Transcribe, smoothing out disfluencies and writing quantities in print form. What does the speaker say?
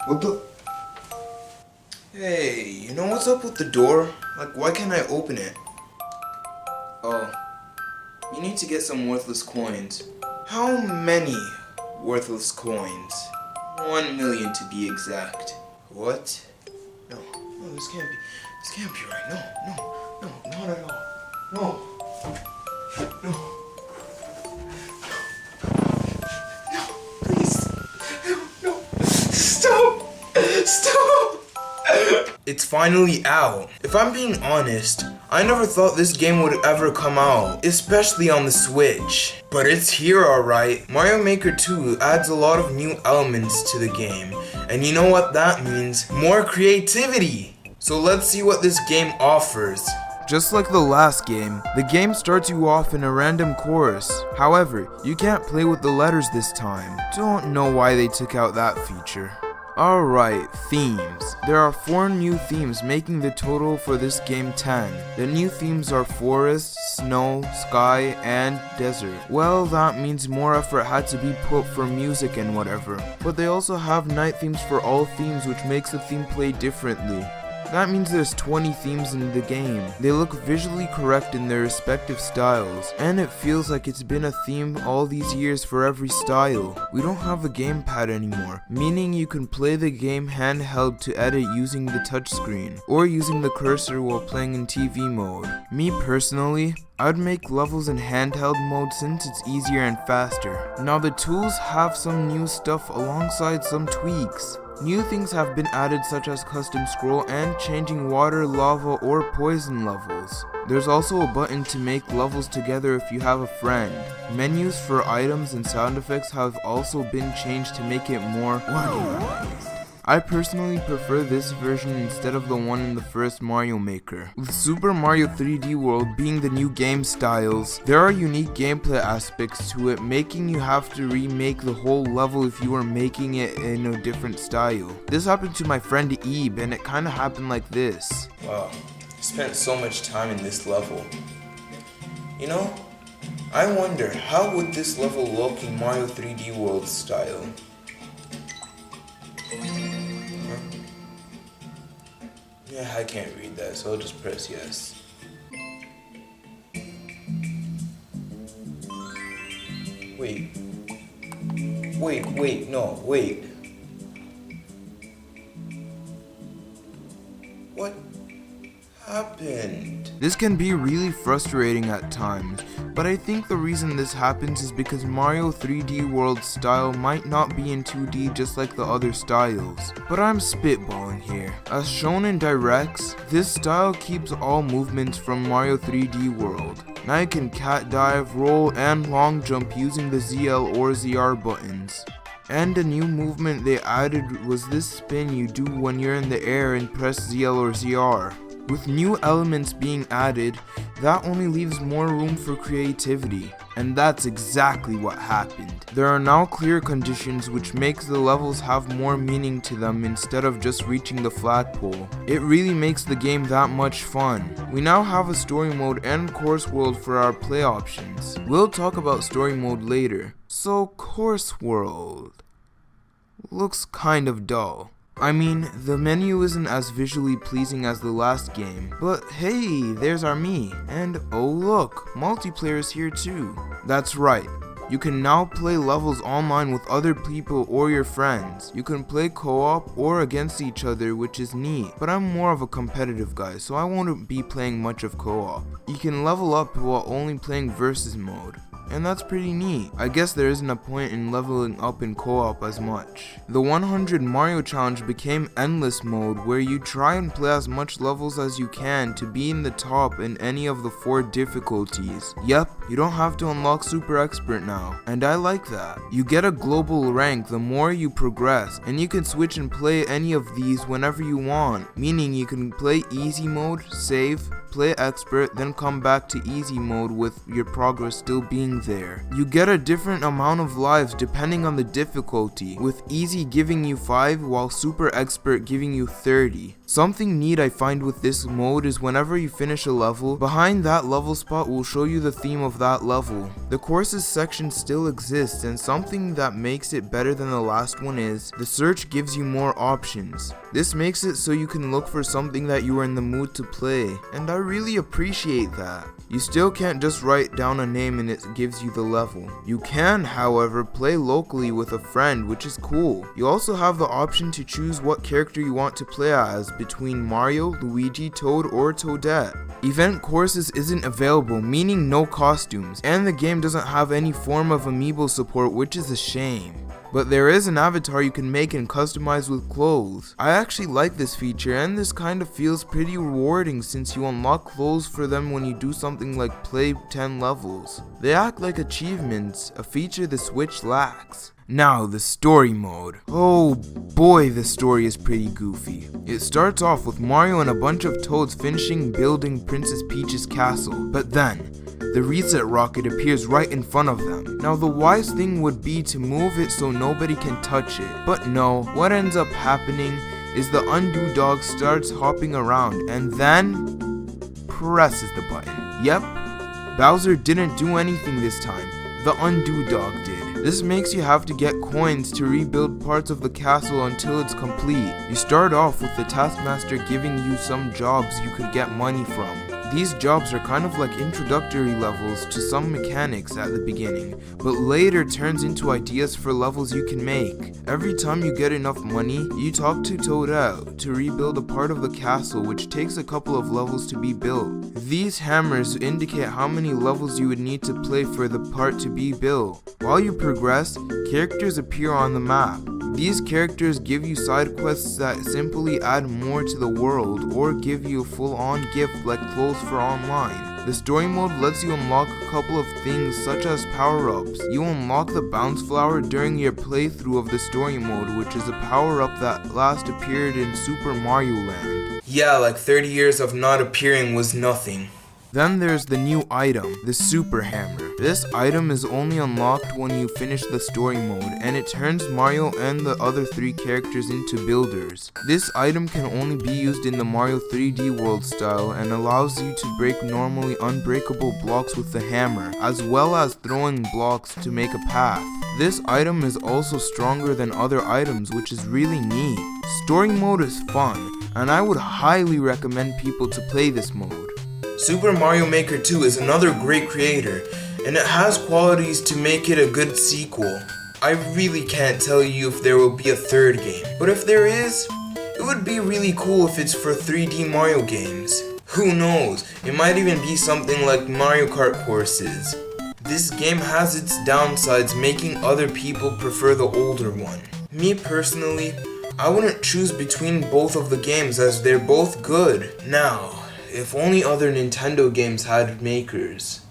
What the? Hey, you know what's up with the door? Like, why can't I open it? Oh, you need to get some worthless coins. How many worthless coins? 1 million to be exact. What? No, this can't be right. No, not at all. No. Please. No. Stop. It's finally out. If I'm being honest, I never thought this game would ever come out, especially on the Switch. But it's here alright. Mario Maker 2 adds a lot of new elements to the game, and you know what that means? More creativity! So let's see what this game offers. Just like the last game, the game starts you off in a random course. However, you can't play with the letters this time. Don't know why they took out that feature. Alright, themes. There are 4 new themes, making the total for this game 10. The new themes are forest, snow, sky, and desert. Well, that means more effort had to be put for music and whatever. But they also have night themes for all themes, which makes the theme play differently. That means there's 20 themes in the game. They look visually correct in their respective styles, and it feels like it's been a theme all these years for every style. We don't have a gamepad anymore, meaning you can play the game handheld to edit using the touchscreen, or using the cursor while playing in TV mode. Me personally, I'd make levels in handheld mode since it's easier and faster. Now the tools have some new stuff alongside some tweaks. New things have been added such as custom scroll and changing water, lava, or poison levels. There's also a button to make levels together if you have a friend. Menus for items and sound effects have also been changed to make it more organized. I personally prefer this version instead of the one in the first Mario Maker. With Super Mario 3D World being the new game styles, there are unique gameplay aspects to it, making you have to remake the whole level if you were making it in a different style. This happened to my friend Ebe, and it kinda happened like this. Wow, I spent so much time in this level. You know, I wonder how would this level look in Mario 3D World style? Yeah, I can't read that, so I'll just press yes. Wait, wait. What happened? This can be really frustrating at times, but I think the reason this happens is because Mario 3D World style might not be in 2D just like the other styles. But I'm spitballing here. As shown in directs, this style keeps all movements from Mario 3D World. Now you can cat dive, roll, and long jump using the ZL or ZR buttons. And a new movement they added was this spin you do when you're in the air and press ZL or ZR. With new elements being added, that only leaves more room for creativity, and that's exactly what happened. There are now clear conditions which makes the levels have more meaning to them instead of just reaching the flagpole. It really makes the game that much fun. We now have a story mode and course world for our play options. We'll talk about story mode later. So course world looks kind of dull. I mean, the menu isn't as visually pleasing as the last game, but hey, there's our me, and oh look, multiplayer is here too. That's right, you can now play levels online with other people or your friends. You can play co-op or against each other, which is neat, but I'm more of a competitive guy, so I won't be playing much of co-op. You can level up while only playing versus mode, and that's pretty neat. I guess there isn't a point in leveling up in co-op as much. The 100 Mario Challenge became endless mode, where you try and play as much levels as you can to be in the top in any of the 4 difficulties. Yep, you don't have to unlock Super Expert now, and I like that. You get a global rank the more you progress, and you can switch and play any of these whenever you want, meaning you can play easy mode, save, play expert, then come back to easy mode with your progress still being getting there. You get a different amount of lives depending on the difficulty, with easy giving you 5 while super expert giving you 30. Something neat I find with this mode is whenever you finish a level, behind that level spot will show you the theme of that level. The courses section still exists, and something that makes it better than the last one is, the search gives you more options. This makes it so you can look for something that you are in the mood to play, and I really appreciate that. You still can't just write down a name and it gives you the level. You can, however, play locally with a friend, which is cool. You also have the option to choose what character you want to play as between Mario, Luigi, Toad, or Toadette. Event courses isn't available, meaning no costumes, and the game doesn't have any form of amiibo support, which is a shame. But there is an avatar you can make and customize with clothes. I actually like this feature, and this kind of feels pretty rewarding since you unlock clothes for them when you do something like play 10 levels. They act like achievements, a feature the Switch lacks. Now, the story mode. Oh boy, the story is pretty goofy. It starts off with Mario and a bunch of toads finishing building Princess Peach's castle, but then, the reset rocket appears right in front of them. Now the wise thing would be to move it so nobody can touch it, but no, what ends up happening is the undo dog starts hopping around and then presses the button. Yep, Bowser didn't do anything this time, the undo dog did. This makes you have to get coins to rebuild parts of the castle until it's complete. You start off with the taskmaster giving you some jobs you could get money from. These jobs are kind of like introductory levels to some mechanics at the beginning, but later turns into ideas for levels you can make. Every time you get enough money, you talk to Toadette to rebuild a part of the castle, which takes a couple of levels to be built. These hammers indicate how many levels you would need to play for the part to be built. While you progress, characters appear on the map. These characters give you side quests that simply add more to the world or give you a full-on gift like clothes for online. The story mode lets you unlock a couple of things such as power-ups. You unlock the bounce flower during your playthrough of the story mode, which is a power-up that last appeared in Super Mario Land. Yeah, like 30 years of not appearing was nothing. Then there's the new item, the Super Hammer. This item is only unlocked when you finish the story mode, and it turns Mario and the other 3 characters into builders. This item can only be used in the Mario 3D World style and allows you to break normally unbreakable blocks with the hammer, as well as throwing blocks to make a path. This item is also stronger than other items, which is really neat. Story mode is fun, and I would highly recommend people to play this mode. Super Mario Maker 2 is another great creator, and it has qualities to make it a good sequel. I really can't tell you if there will be a third game, but if there is, it would be really cool if it's for 3D Mario games. Who knows, it might even be something like Mario Kart courses. This game has its downsides, making other people prefer the older one. Me personally, I wouldn't choose between both of the games as they're both good. Now, if only other Nintendo games had makers.